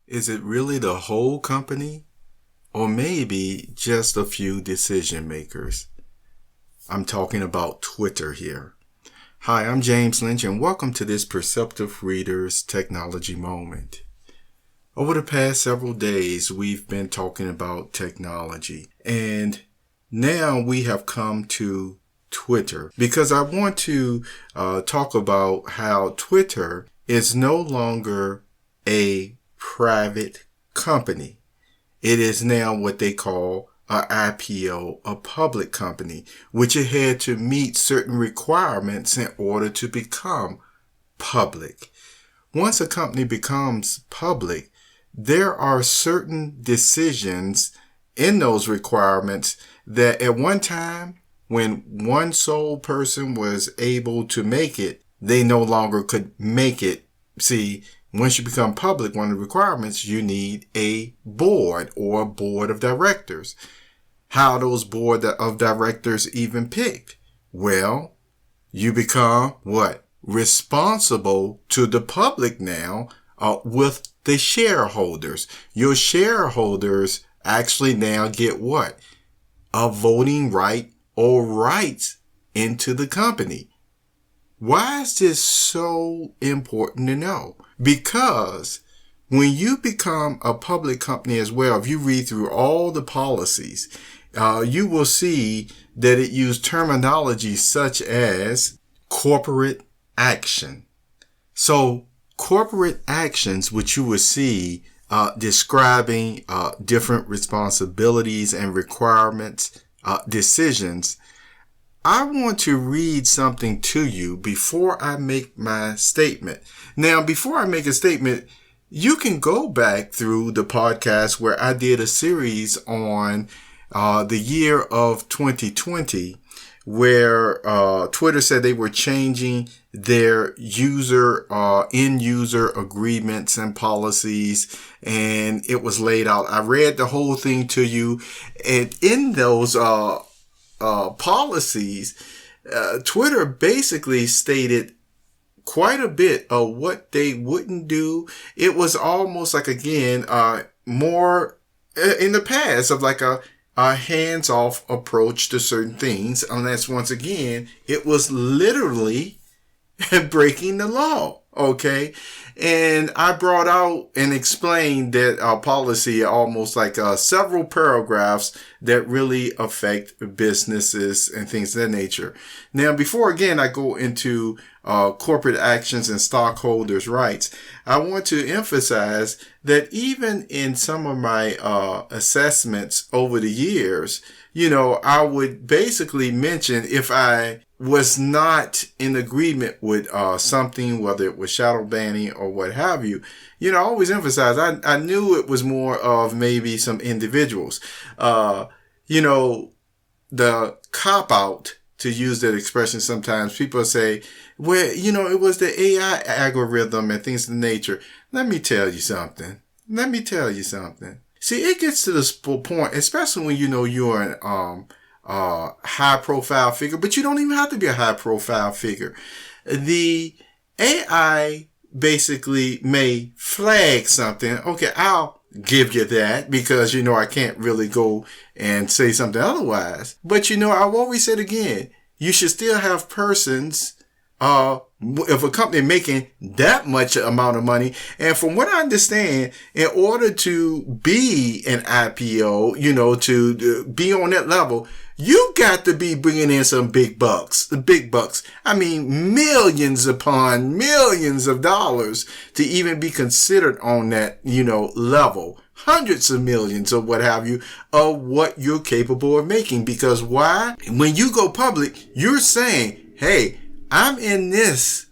Is it really the whole company? Or maybe just a few decision makers? I'm talking about Twitter here. Hi, I'm James Lynch, and welcome to this Perceptive Reader's Technology Moment. Over the past several days, we've been talking about technology, and now we have come to Twitter because I want to talk about how Twitter is no longer a private company. It is now what they call an IPO, a public company, which it had to meet certain requirements in order to become public. Once a company becomes public, there are certain decisions in those requirements that at one time, when one sole person was able to make it, they no longer could make it. See, once you become public, one of the requirements, you need a board or a board of directors. How those board of directors even picked? Well, you become what? Responsible to the public now with the shareholders. Your shareholders actually now get what? A voting right or rights into the company. Why is this so important to know? Because when you become a public company as well, if you read through all the policies, you will see that it used terminology such as corporate action. So corporate actions, which you will see describing different responsibilities and requirements, decisions. I want to read something to you before I make my statement. Now, before I make a statement, you can go back through the podcast where I did a series on the year of 2020, where Twitter said they were changing their end user agreements and policies, and it was laid out. I read the whole thing to you, and in those policies, Twitter basically stated quite a bit of what they wouldn't do. It was almost like, again, more in the past of like a hands-off approach to certain things, unless once again, it was literally breaking the law. Okay. And I brought out and explained that policy almost like several paragraphs that really affect businesses and things of that nature. Now, before again, I go into corporate actions and stockholders' rights, I want to emphasize that even in some of my assessments over the years, I would basically mention if I was not in agreement with something, whether it was shadow banning or what have you, I always emphasize I knew it was more of maybe some individuals. The cop out, to use that expression, sometimes people say, well, it was the AI algorithm and things of the nature. Let me tell you something. See, it gets to this point, especially when you're an high profile figure, but you don't even have to be a high profile figure. The AI basically may flag something. Okay, I'll give you that because, I can't really go and say something otherwise. But, I've always said again, you should still have persons, if a company making that much amount of money. And from what I understand, in order to be an IPO, to be on that level, you got to be bringing in some big bucks. I mean, millions upon millions of dollars to even be considered on that, level. Hundreds of millions or what have you of what you're capable of making. Because why? When you go public, you're saying, hey, I'm in this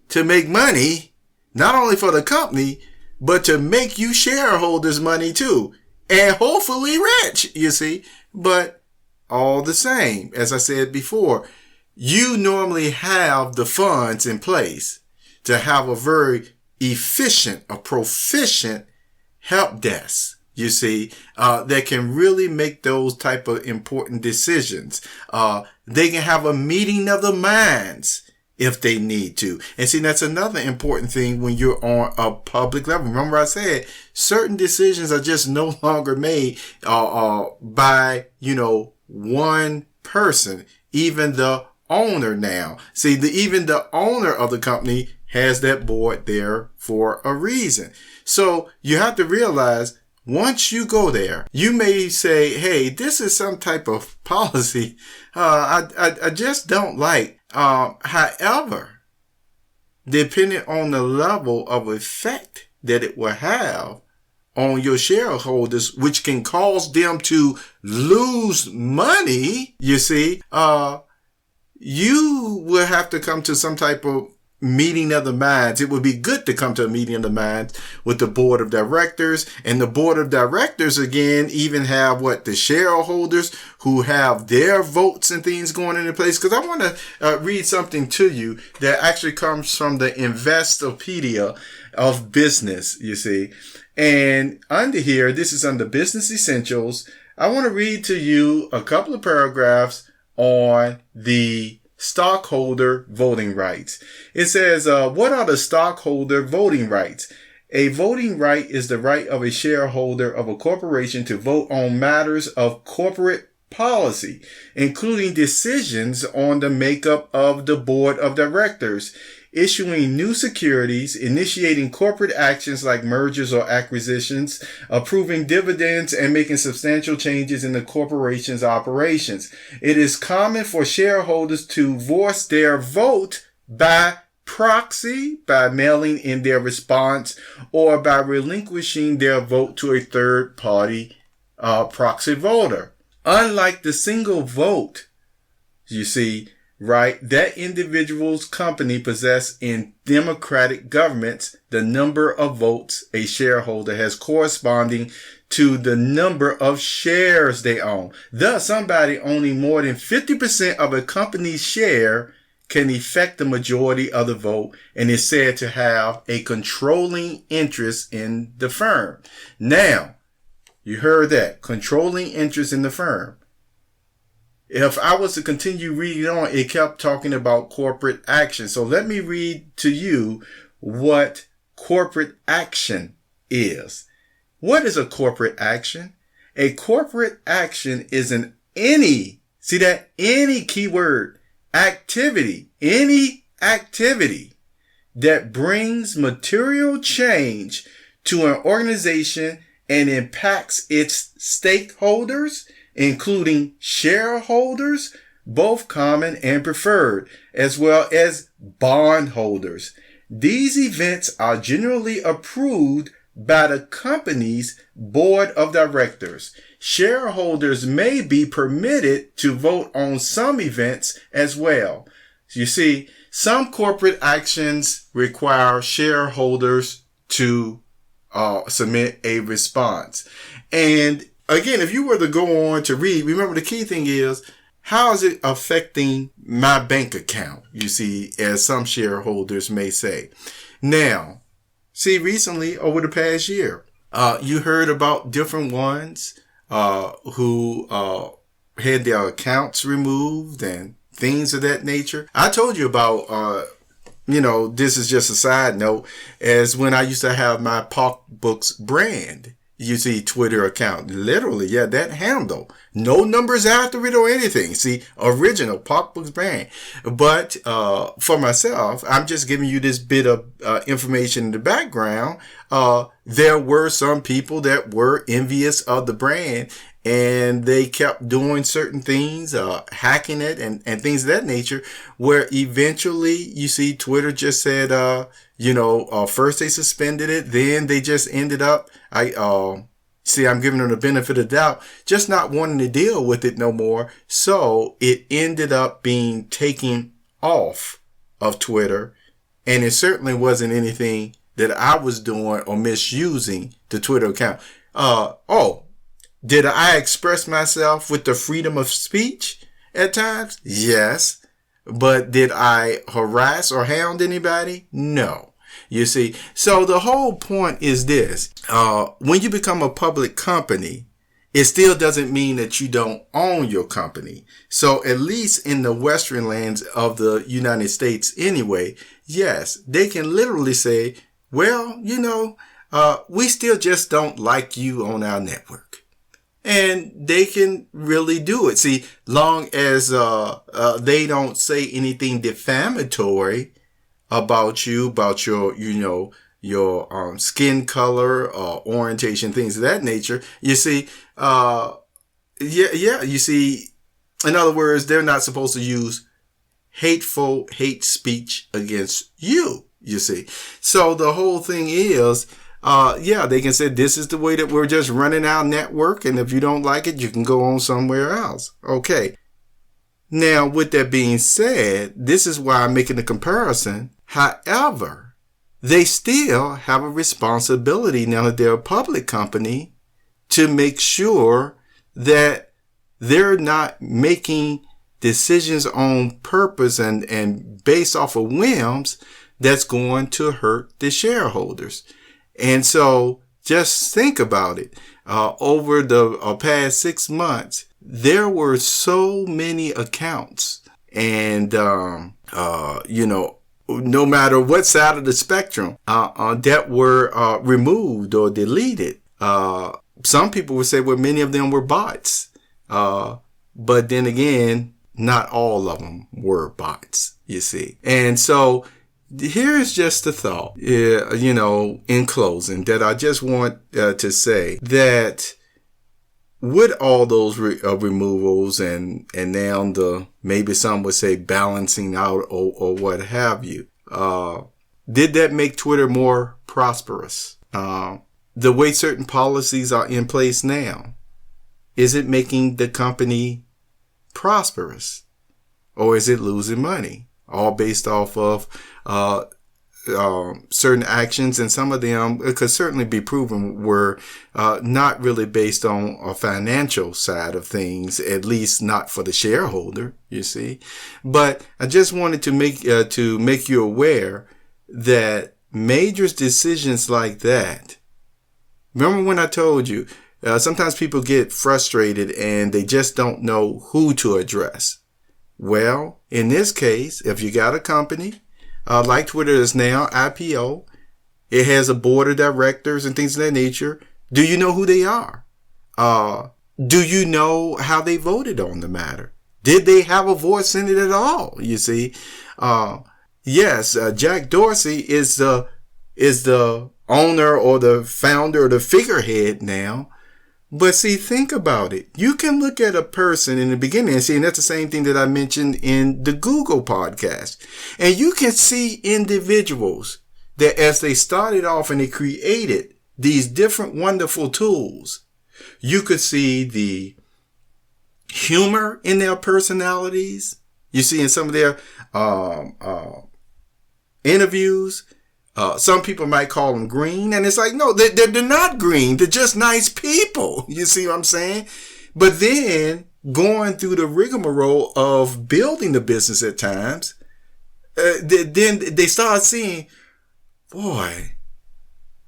to make money, not only for the company, but to make you shareholders money too. And hopefully rich, you see. But all the same, as I said before, you normally have the funds in place to have a very efficient, a proficient help desk, you see, that can really make those type of important decisions. They can have a meeting of the minds if they need to. And see, that's another important thing when you're on a public level. Remember I said certain decisions are just no longer made by, one person, even the owner now. See, even the owner of the company has that board there for a reason. So you have to realize once you go there, you may say, hey, this is some type of policy I just don't like. However, depending on the level of effect that it will have on your shareholders, which can cause them to lose money, you see, you will have to come to some type of meeting of the minds. It would be good to come to a meeting of the minds with the board of directors, and the board of directors again even have the shareholders who have their votes and things going into place. Because I want to read something to you that actually comes from the Investopedia of Business, you see. And under here, this is under Business Essentials. I want to read to you a couple of paragraphs on the stockholder voting rights. It says, what are the stockholder voting rights? A voting right is the right of a shareholder of a corporation to vote on matters of corporate policy, including decisions on the makeup of the board of directors, issuing new securities, initiating corporate actions like mergers or acquisitions, approving dividends, and making substantial changes in the corporation's operations. It is common for shareholders to voice their vote by proxy, by mailing in their response, or by relinquishing their vote to a third-party proxy voter. Unlike the single vote, you see, right, that individual's company possess in democratic governments the number of votes a shareholder has corresponding to the number of shares they own. Thus, somebody owning more than 50% of a company's share can effect the majority of the vote and is said to have a controlling interest in the firm. Now, you heard that, controlling interest in the firm. If I was to continue reading on, it kept talking about corporate action. So let me read to you what corporate action is. What is a corporate action? A corporate action is any keyword, activity, any activity that brings material change to an organization and impacts its stakeholders, including shareholders, both common and preferred, as well as bondholders. These events are generally approved by the company's board of directors. Shareholders may be permitted to vote on some events as well. You see, some corporate actions require shareholders to submit a response. And again, if you were to go on to read, remember the key thing is, how is it affecting my bank account? You see, as some shareholders may say. Now, see, recently, over the past year, you heard about different ones who had their accounts removed and things of that nature. I told you about, this is just a side note, as when I used to have my Pocketbooks brand, you see, Twitter account. Literally, yeah, that handle. No numbers after it or anything. See, original Pocketbooks brand. But for myself, I'm just giving you this bit of information in the background. There were some people that were envious of the brand, and they kept doing certain things, hacking it and things of that nature, where eventually, you see, Twitter just said, first they suspended it, then they just ended up, I'm giving them the benefit of the doubt, just not wanting to deal with it no more. So it ended up being taken off of Twitter, and it certainly wasn't anything that I was doing or misusing the Twitter account. Did I express myself with the freedom of speech at times? Yes. But did I harass or hound anybody? No. You see, so the whole point is this. When you become a public company, it still doesn't mean that you don't own your company. So at least in the Western lands of the United States anyway, yes, they can literally say, well, we still just don't like you on our network. And they can really do it. See, long as they don't say anything defamatory about you, about your skin color, orientation, things of that nature. You see, you see, in other words, they're not supposed to use hate speech against you, you see. So the whole thing is, they can say this is the way that we're just running our network. And if you don't like it, you can go on somewhere else. Okay. Now, with that being said, this is why I'm making the comparison. However, they still have a responsibility now that they're a public company to make sure that they're not making decisions on purpose and based off of whims that's going to hurt the shareholders. And so just think about it. Over the past 6 months, there were so many accounts and, no matter what side of the spectrum, that were, removed or deleted. Some people would say, well, many of them were bots. But then again, not all of them were bots, you see. And so here's just a thought, in closing, that I just want to say that with all those removals and now maybe some would say balancing out or what have you, did that make Twitter more prosperous? The way certain policies are in place now, is it making the company prosperous, or is it losing money? All based off of certain actions, and some of them could certainly be proven were not really based on a financial side of things, at least not for the shareholder, you see. But I just wanted to make you aware that major decisions like that. Remember when I told you sometimes people get frustrated and they just don't know who to address. Well, in this case, if you got a company, like Twitter is now, IPO, it has a board of directors and things of that nature. Do you know who they are? Do you know how they voted on the matter? Did they have a voice in it at all? You see, yes, Jack Dorsey is the owner or the founder or the figurehead now. But see, think about it. You can look at a person in the beginning and see, and that's the same thing that I mentioned in the Google podcast. And you can see individuals that as they started off and they created these different wonderful tools, you could see the humor in their personalities. You see in some of their interviews. Some people might call them green, and it's like, no, they're not green. They're just nice people. You see what I'm saying? But then going through the rigmarole of building the business at times, then they start seeing, boy,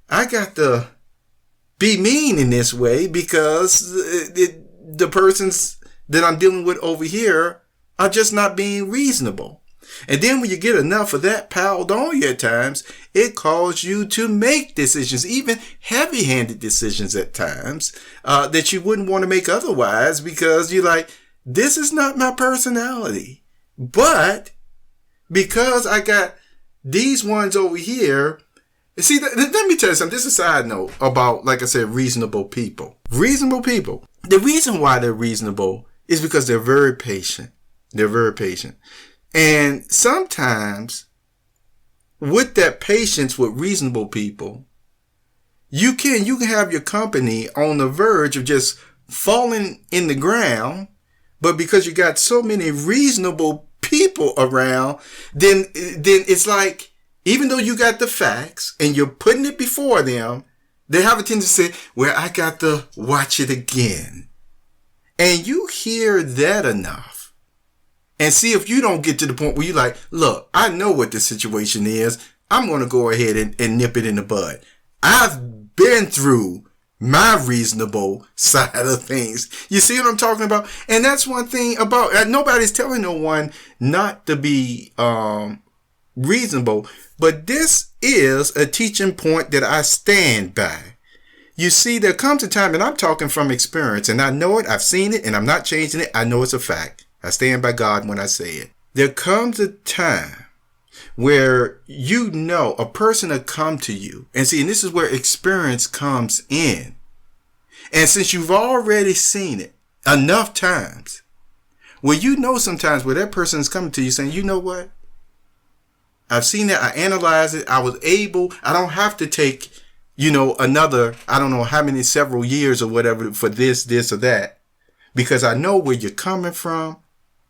I got to be mean in this way because the persons that I'm dealing with over here are just not being reasonable. And then when you get enough of that piled on you at times, it calls you to make decisions, even heavy-handed decisions at times, that you wouldn't want to make otherwise because you're like, this is not my personality. But because I got these ones over here, see, let me tell you something. This is a side note about, like I said, reasonable people. Reasonable people. The reason why they're reasonable is because they're very patient. They're very patient. And sometimes with that patience with reasonable people, you can have your company on the verge of just falling in the ground. But because you got so many reasonable people around, then it's like, even though you got the facts and you're putting it before them, they have a tendency to say, well, I got to watch it again. And you hear that enough. And see if you don't get to the point where you're like, look, I know what the situation is. I'm going to go ahead and nip it in the bud. I've been through my reasonable side of things. You see what I'm talking about? And that's one thing about, nobody's telling no one not to be reasonable, but this is a teaching point that I stand by. You see, there comes a time, and I'm talking from experience, and I know it, I've seen it, and I'm not changing it. I know it's a fact. I stand by God when I say it. There comes a time where you know a person will come to you. And see, and this is where experience comes in. And since you've already seen it enough times, well, you know sometimes where that person is coming to you saying, you know what? I've seen it. I analyzed it. I don't have to take, another, I don't know how many, several years or whatever for this or that, because I know where you're coming from.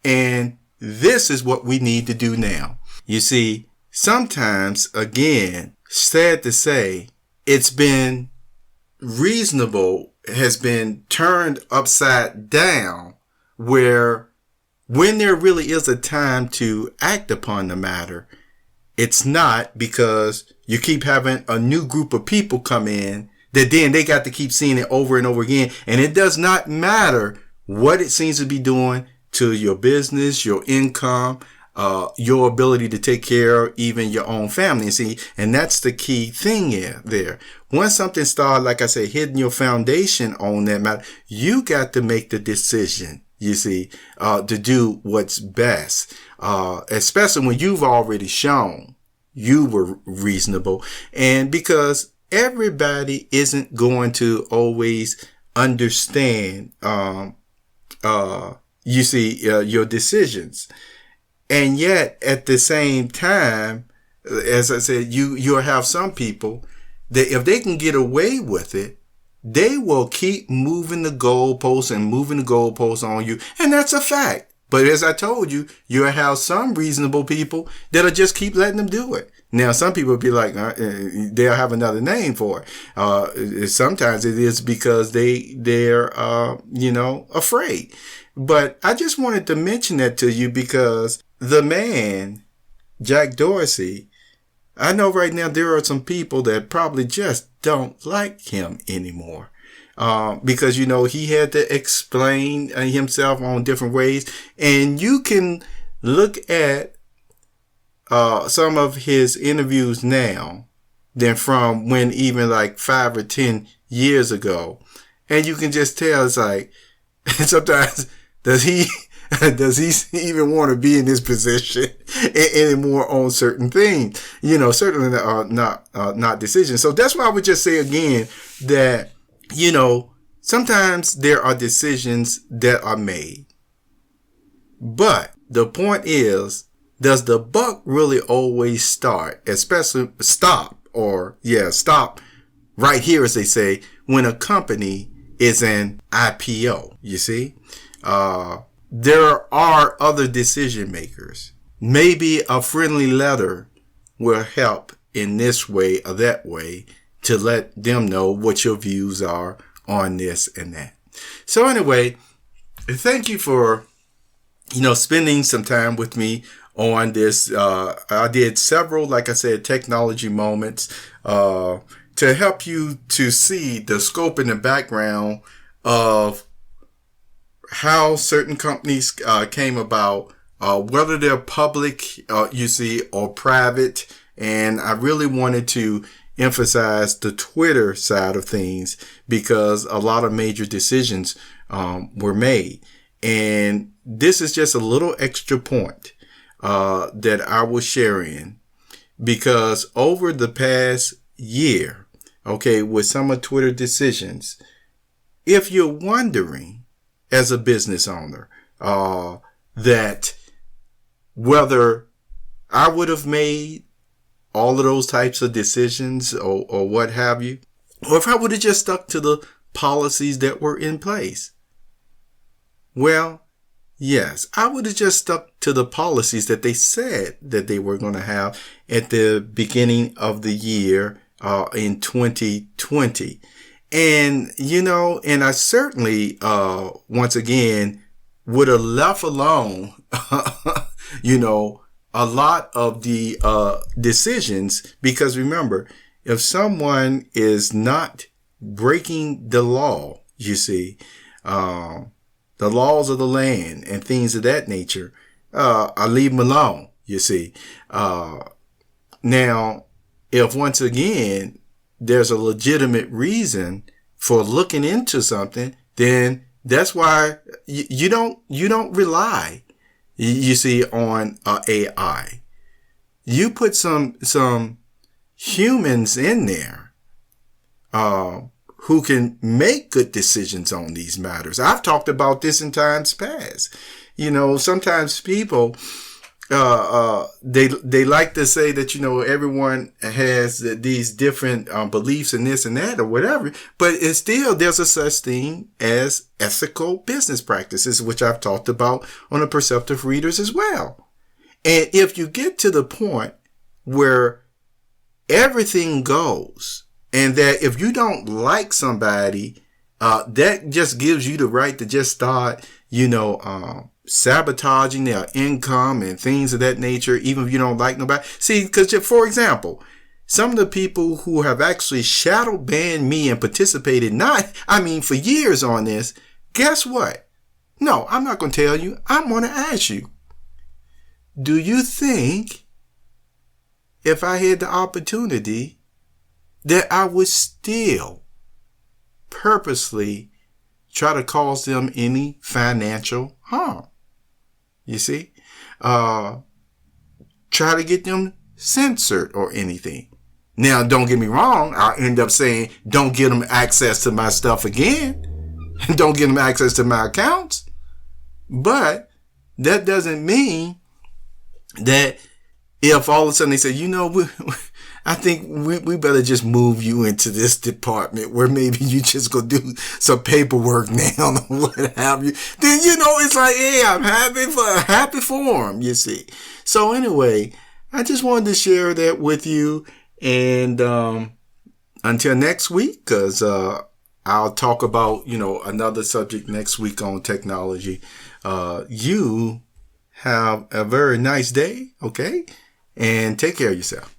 And this is what we need to do now. You see, sometimes, again, sad to say, it's been reasonable, has been turned upside down, where when there really is a time to act upon the matter, it's not, because you keep having a new group of people come in that then they got to keep seeing it over and over again. And it does not matter what it seems to be doing to your business, your income, your ability to take care of even your own family. See, and that's the key thing there. Once something starts, like I said, hitting your foundation on that matter, you got to make the decision, you see, to do what's best, especially when you've already shown you were reasonable. And because everybody isn't going to always understand, you see, your decisions. And yet, at the same time, as I said, you'll have some people that if they can get away with it, they will keep moving the goalposts on you. And that's a fact. But as I told you, you'll have some reasonable people that'll just keep letting them do it. Now, some people will be like, they'll have another name for it. Sometimes it is because they're afraid. But I just wanted to mention that to you because the man, Jack Dorsey, I know right now there are some people that probably just don't like him anymore. Because, he had to explain himself on different ways. And you can look at some of his interviews now than from when even like 5 or 10 years ago. And you can just tell it's like, sometimes does he even want to be in this position anymore on certain things? Certainly not decisions. So that's why I would just say again that, sometimes there are decisions that are made. But the point is, does the buck really always stop right here, as they say, when a company is an IPO, you see? There are other decision makers. Maybe a friendly letter will help in this way or that way to let them know what your views are on this and that. So anyway, thank you for, spending some time with me on this. I did several, like I said, technology moments, to help you to see the scope and the background of how certain companies came about, whether they're public, or private. And I really wanted to emphasize the Twitter side of things because a lot of major decisions were made. And this is just a little extra point that I will share in, because over the past year, with some of Twitter decisions, if you're wondering as a business owner that whether I would have made all of those types of decisions or what have you, or if I would have just stuck to the policies that were in place. Well, yes, I would have just stuck to the policies that they said that they were going to have at the beginning of the year in 2020. And, and I certainly, once again, would have left alone, a lot of the decisions, because remember, if someone is not breaking the law, you see, the laws of the land and things of that nature, I leave them alone, you see. Now, if once again, there's a legitimate reason for looking into something, then that's why you don't rely, you see, on AI. You put some humans in there, who can make good decisions on these matters. I've talked about this in times past. You know, sometimes people, they like to say that, you know, everyone has these different beliefs in this and that or whatever, but it's still, there's a such thing as ethical business practices, which I've talked about on the Perceptive Readers as well. And if you get to the point where everything goes, and that if you don't like somebody, that just gives you the right to just start, you know, sabotaging their income and things of that nature, even if you don't like nobody. See, because for example, some of the people who have actually shadow banned me and participated for years on this, guess what? No, I'm not going to tell you. I'm going to ask you. Do you think if I had the opportunity that I would still purposely try to cause them any financial harm? You see, try to get them censored or anything. Now, don't get me wrong. I'll end up saying, don't give them access to my stuff again. Don't give them access to my accounts. But that doesn't mean that if all of a sudden they say, you know, I think we better just move you into this department where maybe you just go do some paperwork now or what have you. Then, you know, it's like, hey, I'm happy for them, you see. So anyway, I just wanted to share that with you. And until next week, because I'll talk about, you know, another subject next week on technology. You have a very nice day, okay? And take care of yourself.